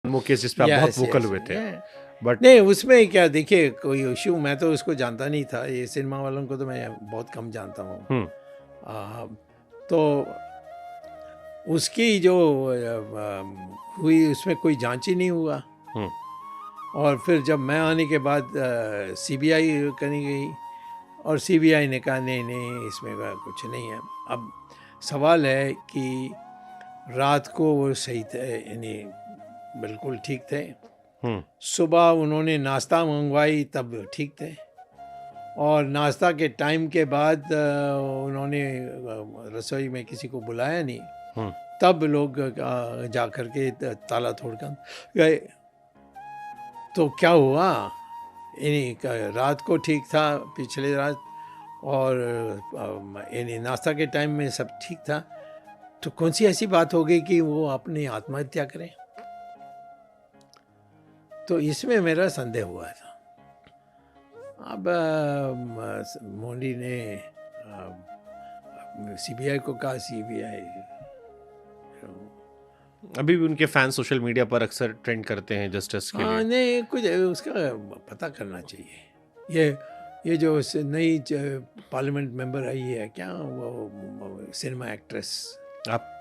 वो केस जिस पे आप बहुत वोकल हुए थे, बट नहीं उसमें क्या, देखिए कोई इशू, मैं तो उसको जानता नहीं था, ये सिनेमा वालों को तो मैं बहुत कम जानता हूँ। तो उसकी जो हुई उसमें कोई जांच ही नहीं हुआ। और फिर जब मैं आने के बाद सीबीआई करी गई और सीबीआई ने कहा नहीं नहीं इसमें कुछ नहीं है। अब सवाल है कि रात को वो सही थे, यानी बिल्कुल ठीक थे, सुबह उन्होंने नाश्ता मंगवाई तब ठीक थे, और नाश्ता के टाइम के बाद उन्होंने रसोई में किसी को बुलाया नहीं, तब लोग जा कर के ताला तोड़कर गए। तो क्या हुआ, यानी रात को ठीक था पिछले रात, और यानी नाश्ता के टाइम में सब ठीक था, तो कौन सी ऐसी बात हो गई कि वो अपनी आत्महत्या करें। तो इसमें मेरा संदेह हुआ था। अब मोदी ने सीबीआई को कहा, सीबीआई अभी भी उनके फैन सोशल मीडिया पर अक्सर ट्रेंड करते हैं जस्टिस के लिए। नहीं कुछ उसका पता करना चाहिए। ये जो नई पार्लियामेंट मेंबर आई है, क्या वो सिनेमा एक्ट्रेस, आप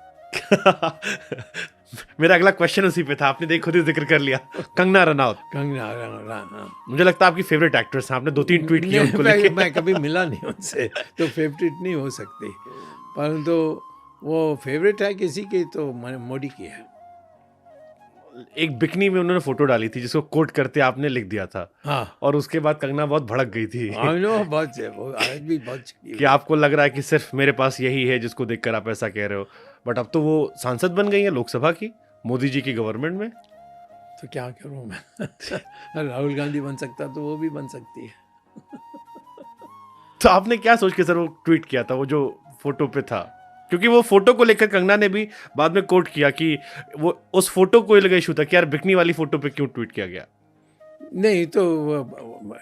मेरा अगला क्वेश्चन उसी पे था, आपने खुद ही जिक्र कर लिया, कंगना रनौत। कंगना रनौत, मुझे लगता है आपकी फेवरेट एक्ट्रेस है, आपने 2-3 ट्वीट किए उनको लेके। मैं कभी मिला नहीं उनसे, तो फेवरेट नहीं हो सकती, परंतु वो फेवरेट है किसी की तो मोदी की है। एक बिकनी में उन्होंने फोटो डाली थी जिसको कोट करते आपने लिख दिया था, हाँ, और उसके बाद कंगना बहुत भड़क गई थी। बहुत वो आज भी बहुत कि आपको लग रहा है कि सिर्फ मेरे पास यही है जिसको देखकर आप ऐसा कह रहे हो, बट अब तो वो सांसद बन गई है लोकसभा की, मोदी जी की गवर्नमेंट में। तो क्या करूं मैं राहुल गांधी बन सकता तो वो भी बन सकती है। तो आपने क्या सोच के सर वो ट्वीट किया था, वो जो फोटो पे था? क्योंकि वो फोटो को लेकर कंगना ने भी बाद में कोट किया कि वो उस फोटो को लगा इशू था कि यार बिकनी वाली फोटो पे क्यों ट्वीट किया गया। नहीं तो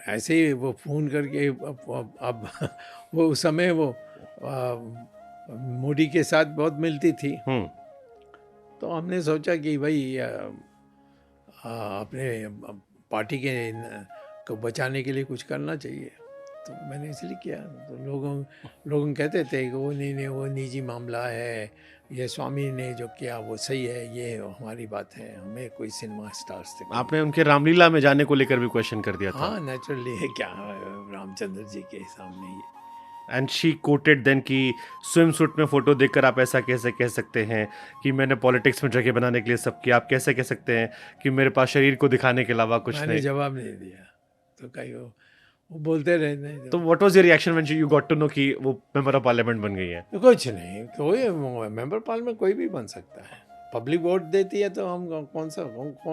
ऐसे ही वो फ़ोन करके अब वो उस समय वो मोदी के साथ बहुत मिलती थी, तो हमने सोचा कि भाई अपने पार्टी के को बचाने के लिए कुछ करना चाहिए, तो मैंने इसलिए किया। तो लोग कहते थे कि वो नहीं वो निजी मामला है, ये स्वामी ने जो किया वो सही है, ये हमारी बात है, हमें कोई सिनेमा स्टार्स से आपने उनके रामलीला में जाने को लेकर भी क्वेश्चन कर दिया था। हाँ नेचुरली है, क्या रामचंद्र जी के सामने ये। एंड शी कोटेड देन कि स्विम सूट में फोटो देखकर आप ऐसा कैसे कह सकते हैं कि मैंने पॉलिटिक्स में जगह बनाने के लिए सब किया, आप कैसे कह सकते हैं कि मेरे पास शरीर को दिखाने के अलावा कुछ मैंने नहीं। जवाब नहीं दिया, तो कहीं वो बोलते रहे नहीं तो what was your reaction when you got to know कि वो मेंबर ऑफ पार्लियामेंट बन गई है? तो कुछ नहीं, कोई मेंबर पार्लियामेंट कोई भी बन सकता है, पब्लिक वोट देती है, तो हम कौन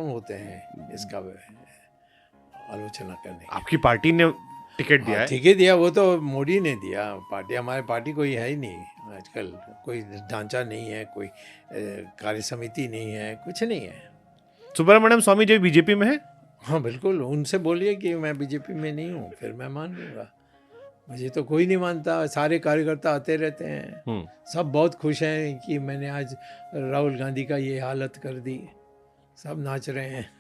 होते हैं इसका आलोचना करने के। आपकी पार्टी ने टिकट दिया है? ठीक है, दिया, वो तो मोदी ने दिया, पार्टी हमारी पार्टी कोई है ही नहीं आजकल, कोई ढांचा नहीं है, कोई कार्य समिति नहीं है, कुछ नहीं है। सुब्रमण्यम स्वामी जी बीजेपी में है? हाँ बिल्कुल, उनसे बोलिए कि मैं बीजेपी में नहीं हूँ, फिर मैं मान लूँगा। मुझे तो कोई नहीं मानता, सारे कार्यकर्ता आते रहते हैं, सब बहुत खुश हैं कि मैंने आज राहुल गांधी का ये हालत कर दी, सब नाच रहे हैं।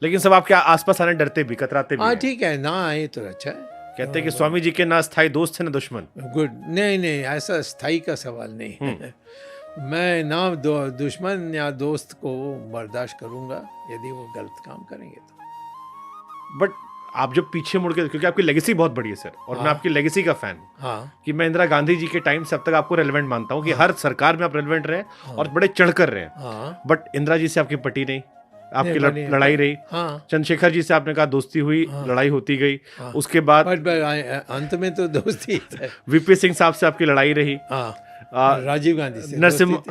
लेकिन सब आपके आसपास आने डरते भी, कतराते भी हाँ हैं। ठीक है, ना आए तो अच्छा है। कहते हैं कि स्वामी जी के ना स्थायी दोस्त है ना दुश्मन। गुड, नहीं ऐसा स्थायी का सवाल नहीं है। मैं ना दुश्मन या दोस्त को बर्दाश्त करूंगा यदि वो गलत काम करेंगे तो। बट आप जब पीछे मुड़ के, क्योंकि आपकी लेगेसी बहुत बड़ी है सर, और मैं आपकी लेगेसी का फैन, कि मैं इंदिरा गांधी जी के टाइम से अब तक आपको रेलेवेंट मानता हूँ कि हर सरकार में आप रेलेवेंट रहे और बड़े चढ़ कर रहे हैं, बट इंदिरा जी से आपकी पटी नहीं, आपकी लड़ाई रही। चंद्रशेखर जी से आपने कहा दोस्ती हुई, लड़ाई होती गई, उसके बाद अंत में तो दोस्ती वीपी सिंह साहब से आपकी लड़ाई रही, राजीव गांधी से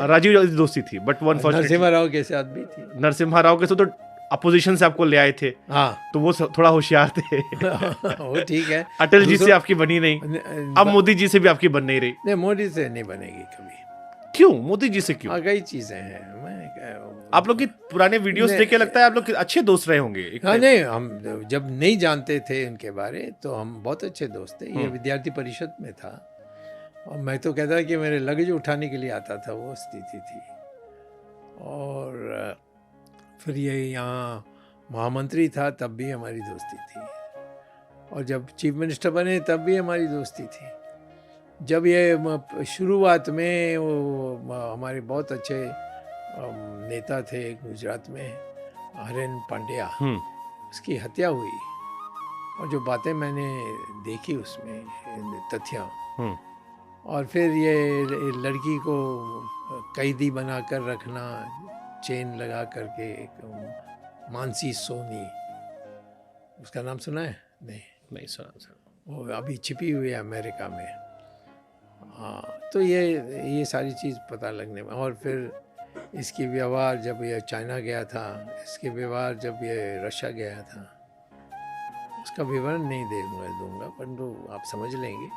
राजीव गांधी दोस्ती थी, बट नरसिम्हा राव के साथ भी थी। नरसिम्हा राव के साथ तो अपोजिशन से आपको ले आए थे, तो वो थोड़ा होशियार थे। वो ठीक है। अटल जी से आपकी बनी नहीं, अब मोदी जी से भी आपकी बन नहीं रही। नहीं, मोदी से नहीं बनेगी कभी। क्यों? मोदी जी से क्यों? कई चीजें हैं, आप लोग की पुराने वीडियोस देख के लगता है आप लोग अच्छे दोस्त रहे होंगे। हाँ नहीं, हम जब नहीं जानते थे उनके बारे तो हम बहुत अच्छे दोस्त थे। ये विद्यार्थी परिषद में था और मैं तो कहता कि मेरे लगेज उठाने के लिए आता था, वो स्थिति थी। और फिर ये यहाँ महामंत्री था तब भी हमारी दोस्ती थी, और जब चीफ मिनिस्टर बने तब भी हमारी दोस्ती थी। जब ये शुरुआत में वो हमारे बहुत अच्छे नेता थे गुजरात में, हरेन पांड्या, उसकी हत्या हुई, और जो बातें मैंने देखी उसमें तथ्य, और फिर ये लड़की को कैदी बनाकर रखना, चेन लगा करके, मानसी सोनी, उसका नाम सुना है? नहीं सुना सर। वो अभी छिपी हुई है अमेरिका में। हाँ, तो ये सारी चीज़ पता लगने में, और फिर इसकी व्यवहार जब ये चाइना गया था, इसके व्यवहार जब ये रशिया गया था, उसका विवरण नहीं दूंगा, परंतु आप समझ लेंगे।